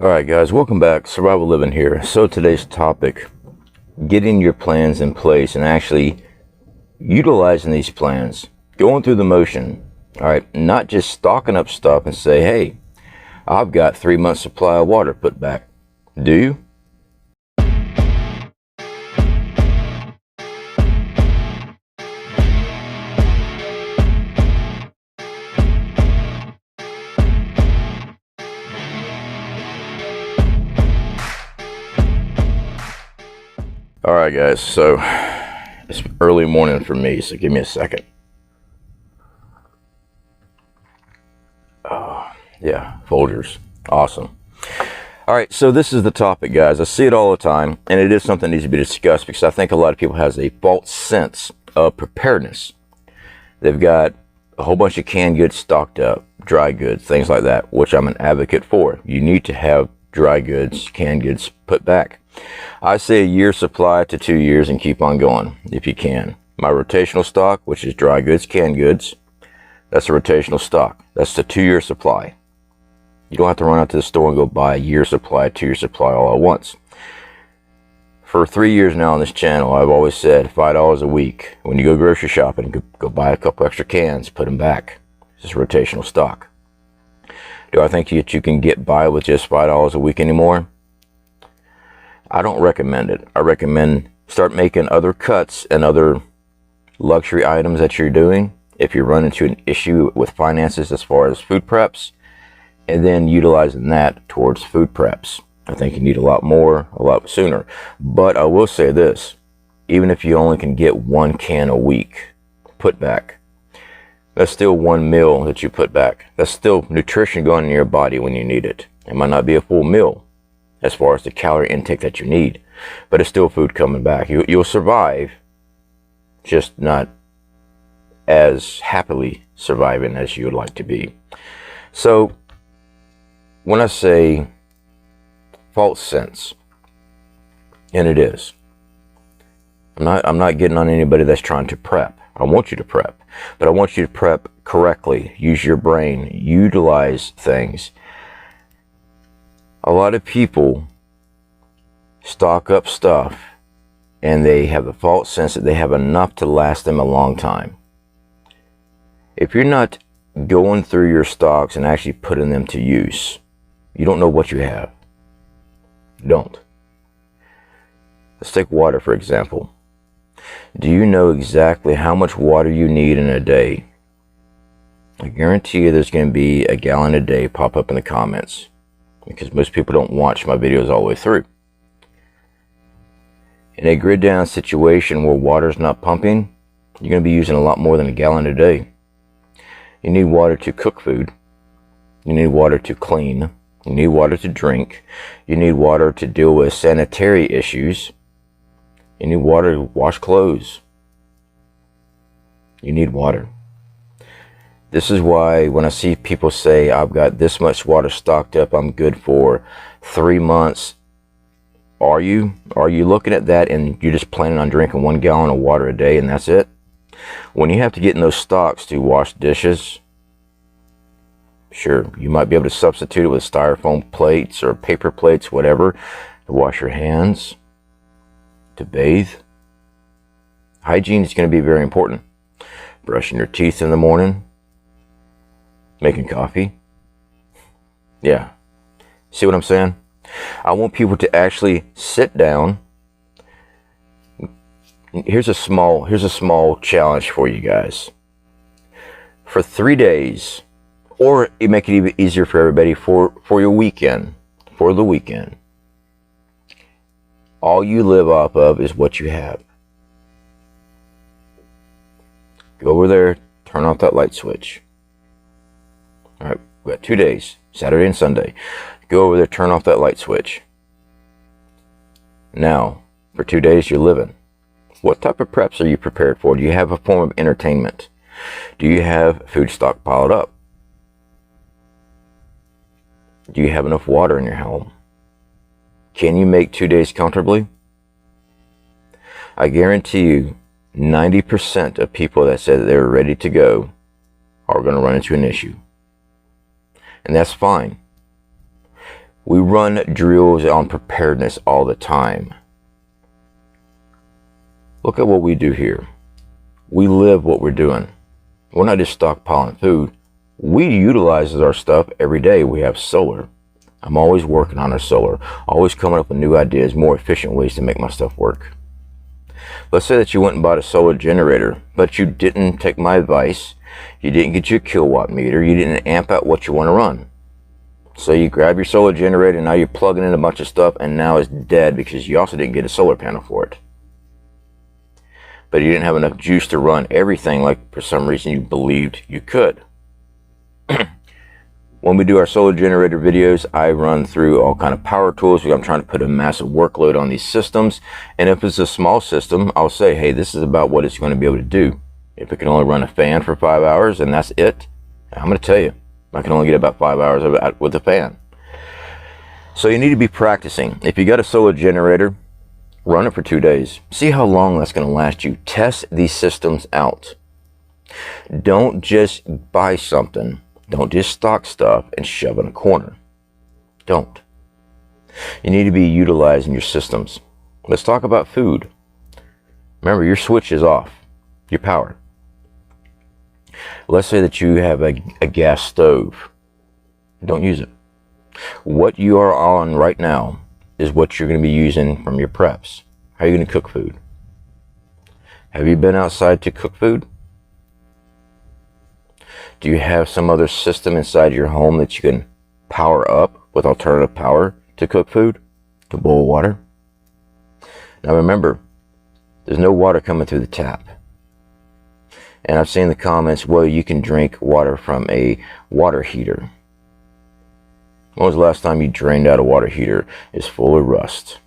Alright guys, welcome back. Survival Living here. So today's topic, getting your plans in place and actually utilizing these plans, going through the motion. Alright, not just stocking up stuff and say, hey, I've got 3 months supply of water put back. Do you? Alright guys, so it's early morning for me, so give me a second. Yeah, Folgers. Awesome. Alright, so this is the topic, guys. I see it all the time, and it is something that needs to be discussed because I think a lot of people has a false sense of preparedness. They've got a whole bunch of canned goods stocked up, dry goods, things like that, which I'm an advocate for. You need to have dry goods, canned goods put back. I say a year supply to 2 years and keep on going if you can. My rotational stock, which is dry goods, canned goods, that's a rotational stock. That's the 2-year supply. You don't have to run out to the store and go buy a year supply, 2-year supply all at once. For 3 years now on this channel, I've always said $5 a week. When you go grocery shopping, go buy a couple extra cans, put them back. It's just rotational stock. Do I think that you can get by with just $5 a week anymore? I don't recommend it. I recommend start making other cuts and other luxury items that you're doing if you run into an issue with finances as far as food preps, and then utilizing that towards food preps. I think you need a lot more, a lot sooner. But I will say this, even if you only can get 1 can a week put back, that's still 1 meal that you put back. That's still nutrition going in your body when you need it. It might not be a full meal as far as the calorie intake that you need, but it's still food coming back. You'll survive, just not as happily surviving as you would like to be. So when I say false sense, and it is, I'm not getting on anybody that's trying to prep. I want you to prep, but I want you to prep correctly. Use your brain, utilize things. A lot of people stock up stuff and they have the false sense that they have enough to last them a long time. If you're not going through your stocks and actually putting them to use, you don't know what you have. You don't. Let's take water, for example. Do you know exactly how much water you need in a day? I guarantee you there's going to be a gallon a day pop up in the comments, because most people don't watch my videos all the way through. In a grid down situation where water's not pumping, you're going to be using a lot more than a gallon a day. You need water to cook food. You need water to clean. You need water to drink. You need water to deal with sanitary issues. You need water to wash clothes. You need water. This is why when I see people say, I've got this much water stocked up, I'm good for 3 months. Are you looking at that and you're just planning on drinking 1 gallon of water a day and that's it? When you have to get in those stocks to wash dishes, sure, you might be able to substitute it with styrofoam plates or paper plates, whatever, to wash your hands, to bathe. Hygiene is going to be very important. Brushing your teeth in the morning, making coffee. Yeah. See what I'm saying? I want people to actually sit down. Here's a small challenge for you guys. For 3 days, or you make it even easier for everybody for your weekend, for the weekend, all you live off of is what you have. Go over there, turn off that light switch. All right, we got 2 days, Saturday and Sunday. Go over there, turn off that light switch. Now, for 2 days, you're living. What type of preps are you prepared for? Do you have a form of entertainment? Do you have food stock piled up? Do you have enough water in your home? Can you make 2 days comfortably? I guarantee you 90% of people that said that they were ready to go are going to run into an issue. And that's fine. We run drills on preparedness all the time. Look at what we do here. We live what we're doing. We're not just stockpiling food. We utilize our stuff every day. We have solar. I'm always working on our solar, always coming up with new ideas, more efficient ways to make my stuff work. Let's say that you went and bought a solar generator, but you didn't take my advice. You didn't get your kilowatt meter. You didn't amp out what you want to run. So you grab your solar generator, now you're plugging in a bunch of stuff, and now it's dead because you also didn't get a solar panel for it. But you didn't have enough juice to run everything like for some reason you believed you could. When we do our solar generator videos, I run through all kind of power tools because I'm trying to put a massive workload on these systems. And if it's a small system, I'll say, hey, this is about what it's going to be able to do. If it can only run a fan for 5 hours and that's it, I'm going to tell you, I can only get about 5 hours with the fan. So you need to be practicing. If you got a solar generator, run it for 2 days. See how long that's going to last you. Test these systems out. Don't just buy something. Don't just stock stuff and shove it in a corner. Don't. You need to be utilizing your systems. Let's talk about food. Remember, your switch is off. Your power. Let's say that you have a gas stove. Don't use it. What you are on right now is what you're going to be using from your preps. How are you going to cook food? Have you been outside to cook food? Do you have some other system inside your home that you can power up with alternative power to cook food, to boil water? Now remember, there's no water coming through the tap. And I've seen the comments, well, you can drink water from a water heater. When was the last time you drained out a water heater? It's full of rust.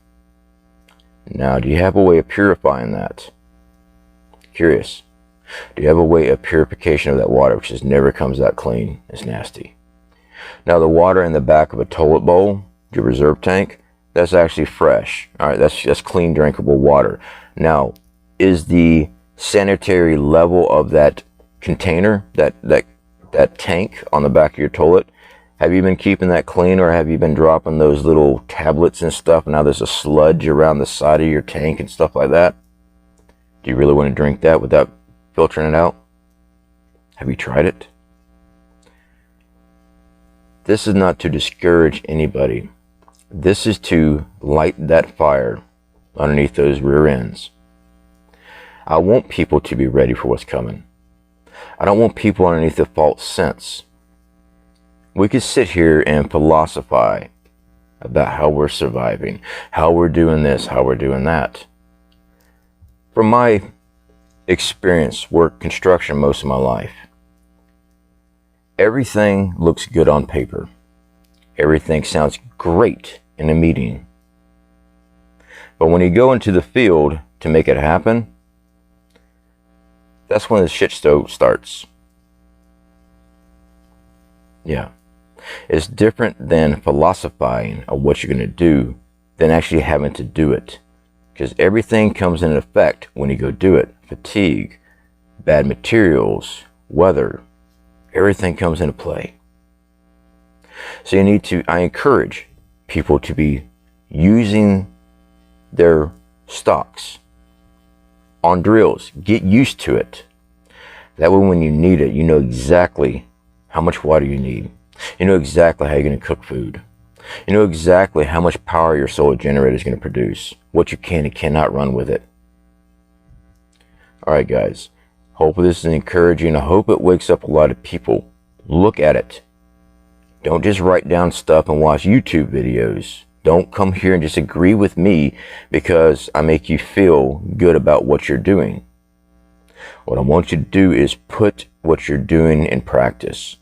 Now, do you have a way of purifying that? Curious. Do you have a way of purification of that water, which just never comes out clean? It's nasty. Now, the water in the back of a toilet bowl, your reserve tank, that's actually fresh. All right, that's clean, drinkable water. Now, is the sanitary level of that container, that tank on the back of your toilet, have you been keeping that clean, or have you been dropping those little tablets and stuff, and now there's a sludge around the side of your tank and stuff like that? Do you really want to drink that without filtering it out? Have you tried it? This is not to discourage anybody. This is to light that fire underneath those rear ends. I want people to be ready for what's coming. I don't want people underneath the false sense. We could sit here and philosophize about how we're surviving, how we're doing this, how we're doing that. From my experience, work construction most of my life, everything looks good on paper. Everything sounds great in a meeting. But when you go into the field to make it happen, that's when the shit show starts. Yeah. It's different than philosophizing of what you're going to do than actually having to do it. Because everything comes into effect when you go do it. Fatigue, bad materials, weather, everything comes into play. So you need to, I encourage people to be using their stocks on drills. Get used to it. That way when you need it, you know exactly how much water you need. You know exactly how you're going to cook food. You know exactly how much power your solar generator is going to produce. What you can and cannot run with it. Alright guys, hope this is encouraging. I hope it wakes up a lot of people. Look at it. Don't just write down stuff and watch YouTube videos. Don't come here and just agree with me because I make you feel good about what you're doing. What I want you to do is put what you're doing in practice.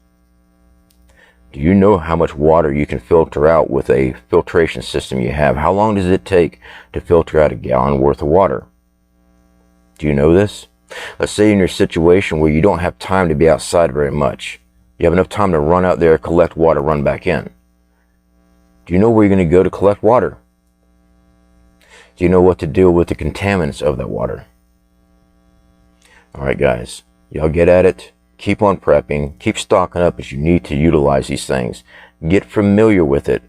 Do you know how much water you can filter out with a filtration system you have? How long does it take to filter out a gallon worth of water? Do you know this? Let's say in your situation where you don't have time to be outside very much. You have enough time to run out there, collect water, run back in. Do you know where you're going to go to collect water? Do you know what to do with the contaminants of that water? Alright guys, y'all get at it. Keep on prepping. Keep stocking up as you need to utilize these things. Get familiar with it.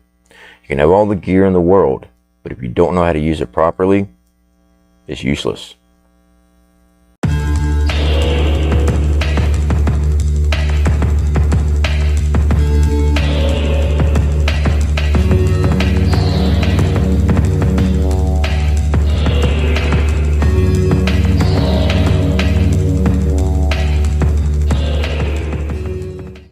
can have all the gear in the world, but if you don't know how to use it properly, it's useless.